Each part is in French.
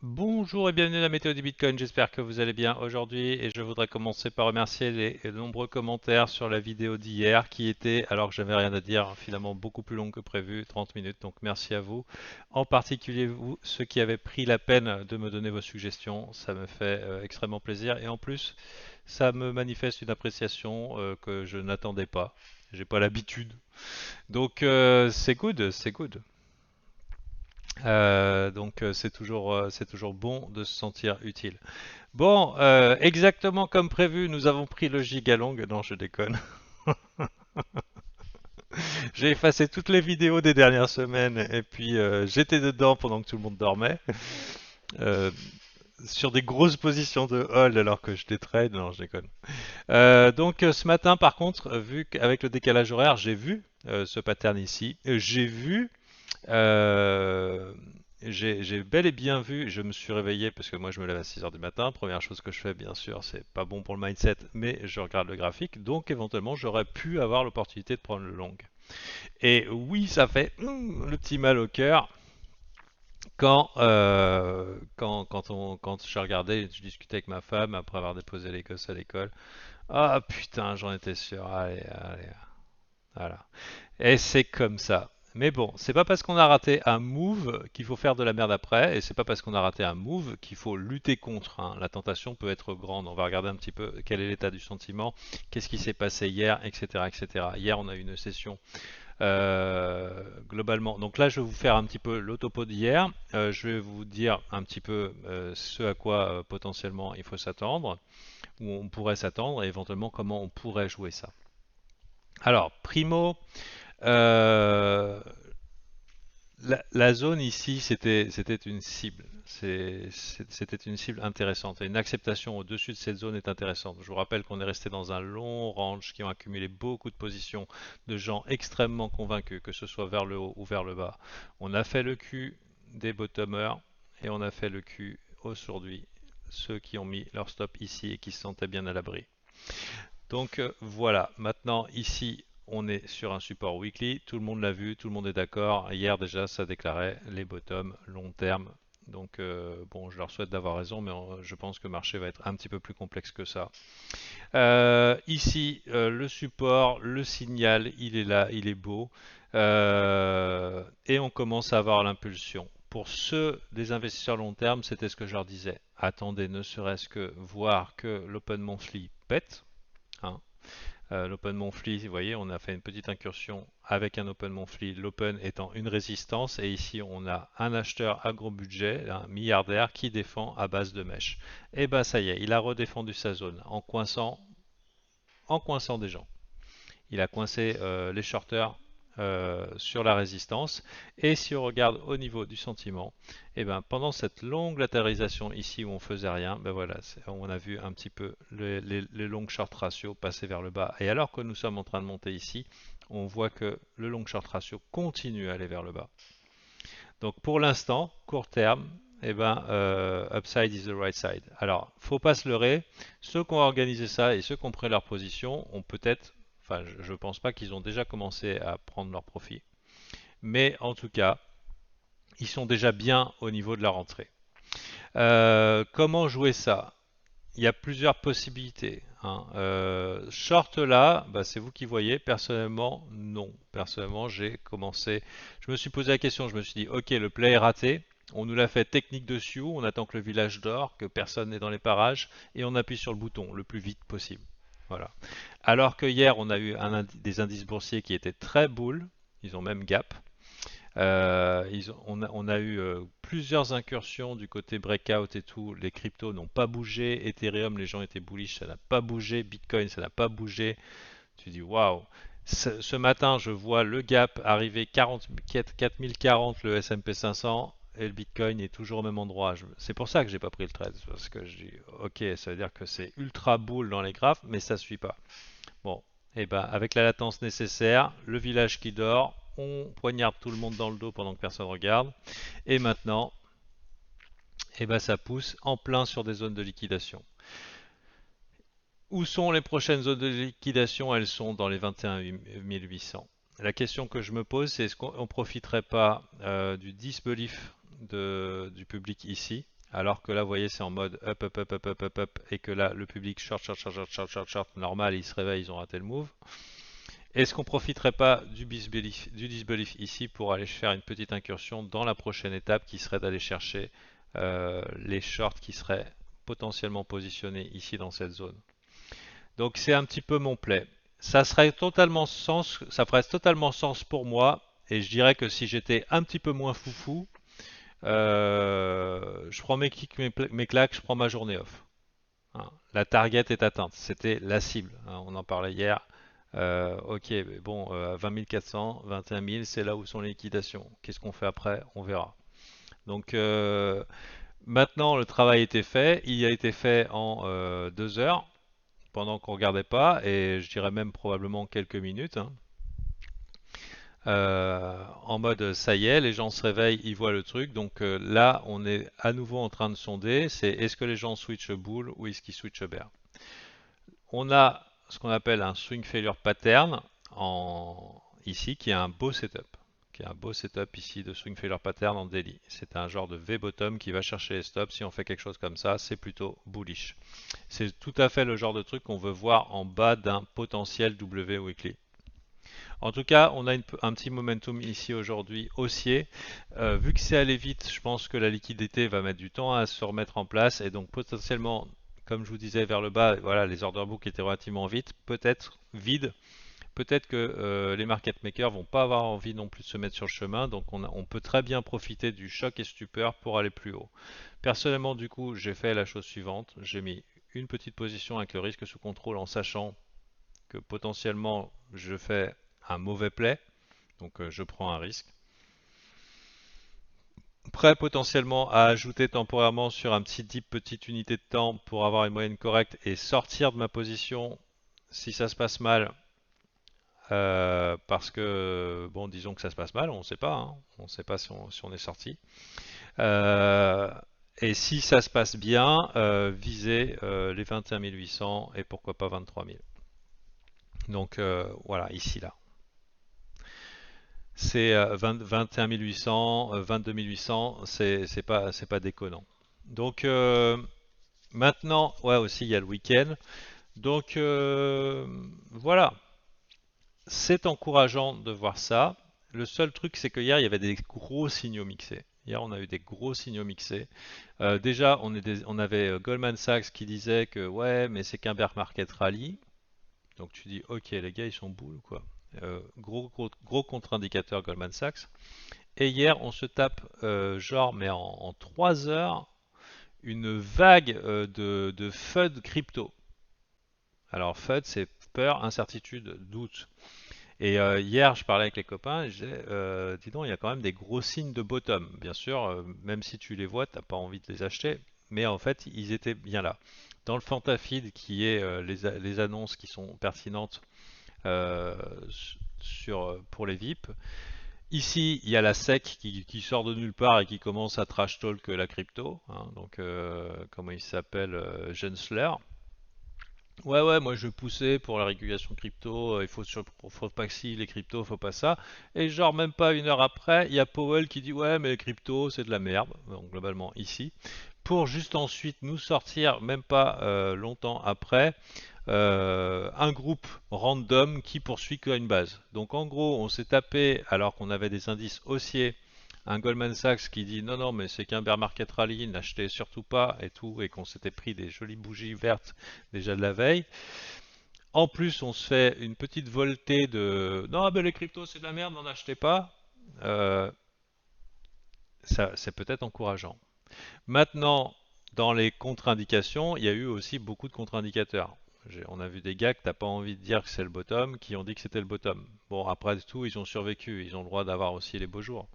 Bonjour et bienvenue à la météo du Bitcoin, j'espère que vous allez bien aujourd'hui et je voudrais commencer par remercier les nombreux commentaires sur la vidéo d'hier qui était, alors que j'avais rien à dire, finalement beaucoup plus longue que prévu, 30 minutes, donc merci à vous. En particulier vous, ceux qui avaient pris la peine de me donner vos suggestions, ça me fait extrêmement plaisir et en plus ça me manifeste une appréciation que je n'attendais pas, j'ai pas l'habitude. Donc c'est good, c'est good. Donc c'est toujours bon de se sentir utile. Bon, exactement comme prévu, nous avons pris le gigalong. Non, je déconne. J'ai effacé toutes les vidéos des dernières semaines et puis j'étais dedans pendant que tout le monde dormait. Euh, sur des grosses positions de hold alors que je détrade. Non, je déconne. Donc ce matin, par contre, vu qu'avec le décalage horaire, j'ai vu ce pattern ici. J'ai vu Euh, j'ai bel et bien vu, je me suis réveillé parce que moi je me lève à 6 heures du matin. Première chose que je fais, bien sûr, c'est pas bon pour le mindset, mais je regarde le graphique. Donc éventuellement, j'aurais pu avoir l'opportunité de prendre le long. Et oui, ça fait le petit mal au cœur quand je regardais, je discutais avec ma femme après avoir déposé les gosses à l'école. Ah putain, j'en étais sûr. Allez, allez, voilà. Et c'est comme ça. Mais bon, c'est pas parce qu'on a raté un move qu'il faut faire de la merde après, et c'est pas parce qu'on a raté un move qu'il faut lutter contre, hein. La tentation peut être grande. On va regarder un petit peu quel est l'état du sentiment, qu'est-ce qui s'est passé hier, etc., etc. Hier, on a eu une session globalement. Donc là, je vais vous faire un petit peu le topo d'hier. Je vais vous dire un petit peu ce à quoi potentiellement il faut s'attendre, où on pourrait s'attendre, et éventuellement comment on pourrait jouer ça. Alors, primo, euh, la zone ici, c'était une cible. C'était une cible intéressante. Et une acceptation au-dessus de cette zone est intéressante. Je vous rappelle qu'on est resté dans un long range qui ont accumulé beaucoup de positions de gens extrêmement convaincus, que ce soit vers le haut ou vers le bas. On a fait le cul des bottomers et on a fait le cul aujourd'hui, ceux qui ont mis leur stop ici et qui se sentaient bien à l'abri. Donc voilà, maintenant ici on est sur un support weekly, tout le monde l'a vu, tout le monde est d'accord. Hier déjà ça déclarait les bottoms long terme. Donc bon, je leur souhaite d'avoir raison, mais je pense que le marché va être un petit peu plus complexe que ça. Ici, le support, le signal, il est là, il est beau. Et on commence à avoir l'impulsion. Pour ceux des investisseurs long terme, c'était ce que je leur disais. Attendez, ne serait-ce que voir que l'open monthly pète, hein. L'Open Monthly, vous voyez, on a fait une petite incursion avec un Open Monthly, l'Open étant une résistance, et ici on a un acheteur à gros budget, un milliardaire qui défend à base de mèche. Et ben ça y est, il a redéfendu sa zone en coinçant des gens. Il a coincé les shorters sur la résistance. Et si on regarde au niveau du sentiment, et ben pendant cette longue latérisation ici où on faisait rien, ben voilà, on a vu un petit peu les long short ratio passer vers le bas. Et alors que nous sommes en train de monter ici, on voit que le long short ratio continue à aller vers le bas. Donc pour l'instant, court terme, eh ben, upside is the right side. Alors, faut pas se leurrer. Ceux qui ont organisé ça et ceux qui ont pris leur position ont peut-être, enfin, je pense pas qu'ils ont déjà commencé à prendre leur profit. Mais en tout cas, ils sont déjà bien au niveau de la rentrée. Comment jouer ça? Il y a plusieurs possibilités, hein. Short là, bah, c'est vous qui voyez. Personnellement, non. Personnellement, j'ai commencé. Je me suis posé la question. Je me suis dit, ok, le play est raté. On nous l'a fait technique dessus. On attend que le village dort, que personne n'est dans les parages, et on appuie sur le bouton le plus vite possible. Voilà. Alors que hier, on a eu des indices boursiers qui étaient très bulles. Ils ont même gap. On a eu plusieurs incursions du côté breakout et tout. Les cryptos n'ont pas bougé. Ethereum, les gens étaient bullish, ça n'a pas bougé. Bitcoin, ça n'a pas bougé. Tu dis waouh. Ce matin, je vois le gap arriver 4040, le S&P 500, et le Bitcoin est toujours au même endroit. C'est pour ça que j'ai pas pris le trade, parce que je dis ok, ça veut dire que c'est ultra bull dans les graphes, mais ça suit pas. Bon, et ben avec la latence nécessaire, le village qui dort, on poignarde tout le monde dans le dos pendant que personne regarde. Et maintenant, et ben ça pousse en plein sur des zones de liquidation. Où sont les prochaines zones de liquidation? Elles sont dans les 21 800. La question que je me pose, c'est est-ce qu'on ne profiterait pas du disbelief du public ici, Alors que là, vous voyez, c'est en mode up, up, up, up, up, up, up, et que là, le public short, short, short, short, short, short, short, normal, ils se réveillent, ils ont raté le move. Est-ce qu'on profiterait pas du disbelief ici pour aller faire une petite incursion dans la prochaine étape qui serait d'aller chercher les shorts qui seraient potentiellement positionnés ici dans cette zone. Donc c'est un petit peu mon play. Ça ferait totalement sens pour moi et je dirais que si j'étais un petit peu moins foufou, je prends mes kicks, mes claques, je prends ma journée off. Hein. La target est atteinte, c'était la cible, hein, on en parlait hier. Ok, mais bon, 20 400, 21 000, c'est là où sont les liquidations. Qu'est-ce qu'on fait après? On verra. Donc maintenant, le travail était fait. Il a été fait en 2 heures, pendant qu'on regardait pas, et je dirais même probablement quelques minutes. Hein. En mode ça y est, les gens se réveillent, ils voient le truc. Donc là, on est à nouveau en train de sonder, c'est est-ce que les gens switchent bull ou est-ce qu'ils switchent bear. On a ce qu'on appelle un swing failure pattern ici, qui est un beau setup. Qui est un beau setup ici de swing failure pattern en daily. C'est un genre de V-bottom qui va chercher les stops. Si on fait quelque chose comme ça, c'est plutôt bullish. C'est tout à fait le genre de truc qu'on veut voir en bas d'un potentiel W weekly. En tout cas, on a un petit momentum ici aujourd'hui haussier. Vu que c'est allé vite, je pense que la liquidité va mettre du temps à se remettre en place et donc potentiellement, comme je vous disais vers le bas, voilà, les order books étaient relativement vite, peut-être vides. Peut-être que les market makers vont pas avoir envie non plus de se mettre sur le chemin, donc on peut très bien profiter du choc et stupeur pour aller plus haut. Personnellement, du coup, j'ai fait la chose suivante, j'ai mis une petite position avec le risque sous contrôle en sachant que potentiellement je fais un mauvais play, donc je prends un risque. Prêt potentiellement à ajouter temporairement sur un petit dip, petite unité de temps pour avoir une moyenne correcte et sortir de ma position si ça se passe mal. Parce que, bon, disons que ça se passe mal, on ne sait pas, hein, on ne sait pas si on est sorti. Euh, et si ça se passe bien, viser les 21 800 et pourquoi pas 23 000. Donc voilà, ici là. C'est 21 800, 22 800, c'est pas déconnant. Donc maintenant, ouais aussi il y a le week-end. Donc voilà, c'est encourageant de voir ça. Le seul truc, c'est que hier il y avait des gros signaux mixés. Hier, on a eu des gros signaux mixés. Déjà, on avait Goldman Sachs qui disait que ouais, mais c'est qu'un bear market rally. Donc tu dis, ok, les gars, ils sont boules quoi. Gros contre-indicateur Goldman Sachs. Et hier, on se tape, genre, mais en 3 heures, une vague de FUD crypto. Alors, FUD, c'est peur, incertitude, doute. Et hier, je parlais avec les copains et je disais, dis donc, il y a quand même des gros signes de bottom. Bien sûr, même si tu les vois, tu n'as pas envie de les acheter, mais en fait, ils étaient bien là. Dans le Fantafeed, qui est les annonces qui sont pertinentes euh, pour les VIP, ici, il y a la SEC qui sort de nulle part et qui commence à trash talk la crypto. Hein, donc, comment il s'appelle, Gensler. Ouais, ouais, moi je poussais pour la régulation crypto, faut pas que si les cryptos, faut pas ça. Et genre même pas une heure après, il y a Powell qui dit ouais mais les cryptos c'est de la merde, donc globalement ici, pour juste ensuite nous sortir, même pas longtemps après, un groupe random qui poursuit qu'à une base. Donc en gros on s'est tapé, alors qu'on avait des indices haussiers, un Goldman Sachs qui dit non non mais c'est qu'un bear market rally, n'achetez surtout pas et tout, et qu'on s'était pris des jolies bougies vertes déjà de la veille. En plus, on se fait une petite voltée de non, ben les cryptos c'est de la merde, n'en achetez pas. Euh, Ça, c'est peut-être encourageant. Maintenant, dans les contre-indications, il y a eu aussi beaucoup de contre-indicateurs. On a vu des gars que t'as pas envie de dire que c'est le bottom, qui ont dit que c'était le bottom. Bon, après tout, ils ont survécu, ils ont le droit d'avoir aussi les beaux jours.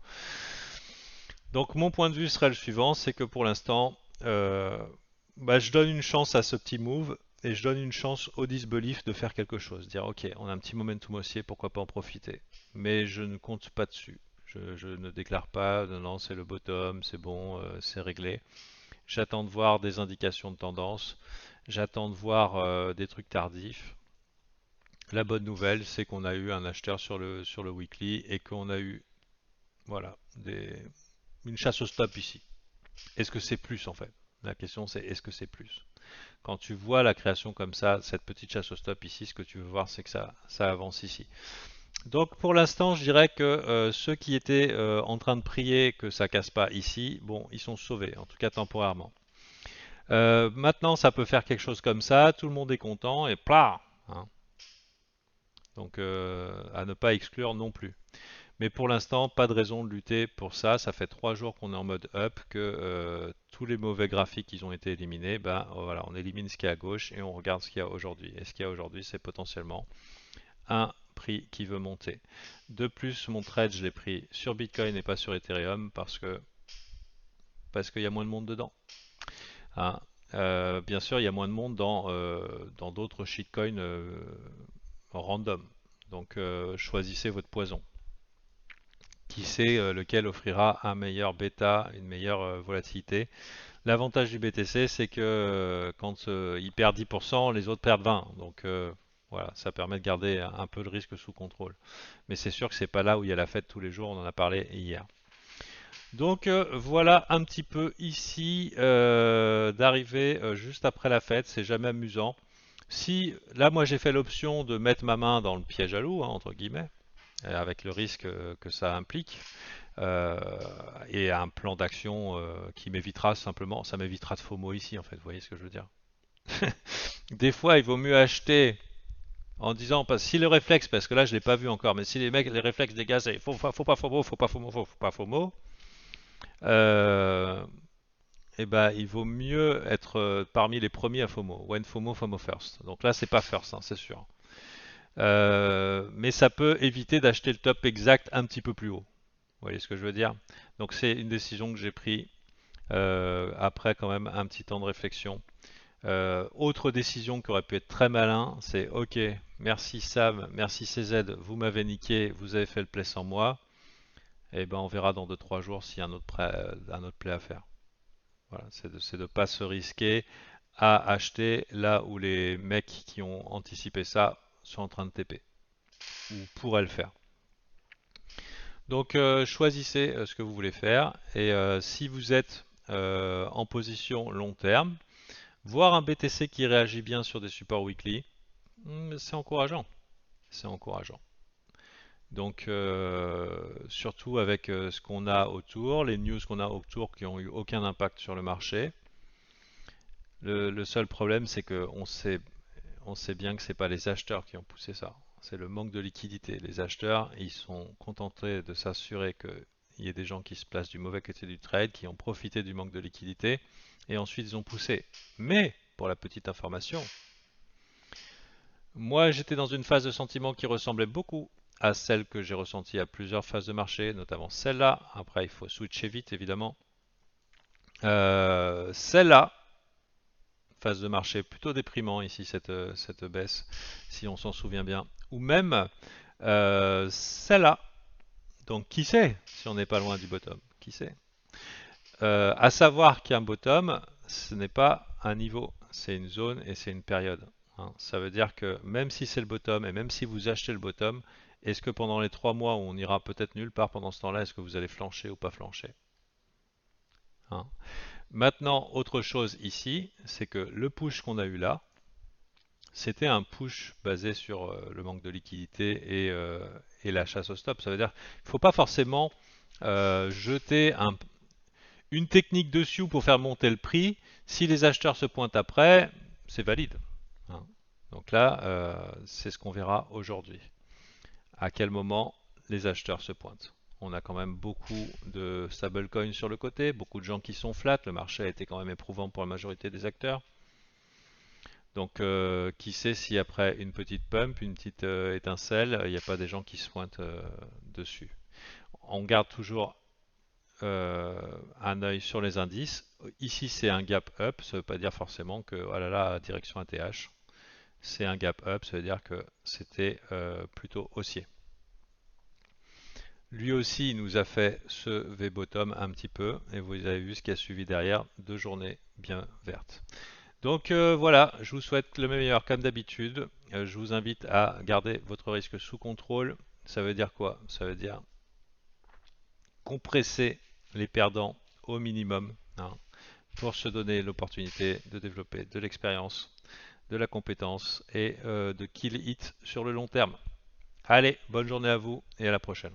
Donc mon point de vue serait le suivant, c'est que pour l'instant, je donne une chance à ce petit move et je donne une chance au disbelief de faire quelque chose. Dire ok, on a un petit momentum haussier, pourquoi pas en profiter. Mais je ne compte pas dessus. Je ne déclare pas, non, non, c'est le bottom, c'est bon, c'est réglé. J'attends de voir des indications de tendance. J'attends de voir des trucs tardifs. La bonne nouvelle, c'est qu'on a eu un acheteur sur le weekly et qu'on a eu voilà, une chasse au stop ici. Est-ce que c'est plus en fait? La question c'est est-ce que c'est plus? Quand tu vois la création comme ça, cette petite chasse au stop ici, ce que tu veux voir c'est que ça avance ici. Donc pour l'instant, je dirais que ceux qui étaient en train de prier que ça casse pas ici, bon, ils sont sauvés, en tout cas temporairement. Maintenant, ça peut faire quelque chose comme ça, tout le monde est content et plah, hein. Donc à ne pas exclure non plus. Mais pour l'instant, pas de raison de lutter pour ça. Ça fait 3 jours qu'on est en mode up, que tous les mauvais graphiques qui ont été éliminés, ben voilà, on élimine ce qu'il y a à gauche et on regarde ce qu'il y a aujourd'hui. Et ce qu'il y a aujourd'hui, c'est potentiellement un prix qui veut monter. De plus, mon trade, je l'ai pris sur Bitcoin et pas sur Ethereum parce qu'il y a moins de monde dedans, hein. Bien sûr, il y a moins de monde dans d'autres shitcoins random. Donc, choisissez votre poison. Qui sait lequel offrira un meilleur bêta, une meilleure volatilité. L'avantage du BTC, c'est que quand il perd 10%, les autres perdent 20%. Donc voilà, ça permet de garder un peu de risque sous contrôle. Mais c'est sûr que c'est pas là où il y a la fête tous les jours, on en a parlé hier. Donc voilà un petit peu ici d'arriver juste après la fête, c'est jamais amusant. Si là moi j'ai fait l'option de mettre ma main dans le piège à loup, hein, entre guillemets, avec le risque que ça implique, euh, et un plan d'action qui m'évitera simplement, ça m'évitera de FOMO ici en fait, vous voyez ce que je veux dire. Des fois il vaut mieux acheter en disant, si le réflexe, parce que là je l'ai pas vu encore, mais si les réflexes des gars c'est faut pas FOMO, faut pas FOMO, faut pas FOMO, euh, et ben il vaut mieux être parmi les premiers à FOMO. When FOMO, FOMO first. Donc là c'est pas first, hein, c'est sûr. Mais ça peut éviter d'acheter le top exact un petit peu plus haut. Vous voyez ce que je veux dire? Donc c'est une décision que j'ai prise après quand même un petit temps de réflexion. Autre décision qui aurait pu être très malin, c'est ok, merci Sam, merci CZ, vous m'avez niqué, vous avez fait le play sans moi. Et ben on verra dans 2-3 jours s'il y a un autre play à faire. Voilà, c'est de pas se risquer à acheter là où les mecs qui ont anticipé ça sont en train de TP ou pourraient le faire. Donc choisissez ce que vous voulez faire et si vous êtes en position long terme, voir un BTC qui réagit bien sur des supports weekly, c'est encourageant. C'est encourageant. Donc surtout avec ce qu'on a autour, les news qu'on a autour qui n'ont eu aucun impact sur le marché. Le seul problème, c'est qu'on sait bien que c'est pas les acheteurs qui ont poussé ça. C'est le manque de liquidité. Les acheteurs, ils sont contentés de s'assurer qu'il y ait des gens qui se placent du mauvais côté du trade, qui ont profité du manque de liquidité, et ensuite ils ont poussé. Mais, pour la petite information, moi j'étais dans une phase de sentiment qui ressemblait beaucoup à celle que j'ai ressentie à plusieurs phases de marché, notamment celle-là. Après, il faut switcher vite, évidemment. Celle-là, phase de marché plutôt déprimant ici, cette baisse, si on s'en souvient bien. Ou même celle-là. Donc qui sait si on n'est pas loin du bottom? Qui sait? À savoir qu'un bottom, ce n'est pas un niveau, c'est une zone et c'est une période, hein. Ça veut dire que même si c'est le bottom et même si vous achetez le bottom, est-ce que pendant les 3 mois où on ira peut-être nulle part pendant ce temps-là, est-ce que vous allez flancher ou pas flancher, hein? Maintenant, autre chose ici, c'est que le push qu'on a eu là, c'était un push basé sur le manque de liquidité et la chasse au stop. Ça veut dire qu'il ne faut pas forcément jeter une technique dessus pour faire monter le prix. Si les acheteurs se pointent après, c'est valide, hein. Donc là, c'est ce qu'on verra aujourd'hui. À quel moment les acheteurs se pointent. On a quand même beaucoup de stablecoins sur le côté, beaucoup de gens qui sont flat. Le marché a été quand même éprouvant pour la majorité des acteurs. Donc, qui sait si après une petite pump, une petite étincelle, il n'y a pas des gens qui se pointent dessus. On garde toujours un œil sur les indices. Ici, c'est un gap up, ça ne veut pas dire forcément que, oh là là, direction ATH. C'est un gap up, ça veut dire que c'était plutôt haussier. Lui aussi, il nous a fait ce V-bottom un petit peu, et vous avez vu ce qui a suivi derrière, 2 journées bien vertes. Donc voilà, je vous souhaite le meilleur comme d'habitude. Je vous invite à garder votre risque sous contrôle. Ça veut dire quoi? Ça veut dire compresser les perdants au minimum. hein, pour se donner l'opportunité de développer de l'expérience, de la compétence et de kill it sur le long terme. Allez, bonne journée à vous et à la prochaine.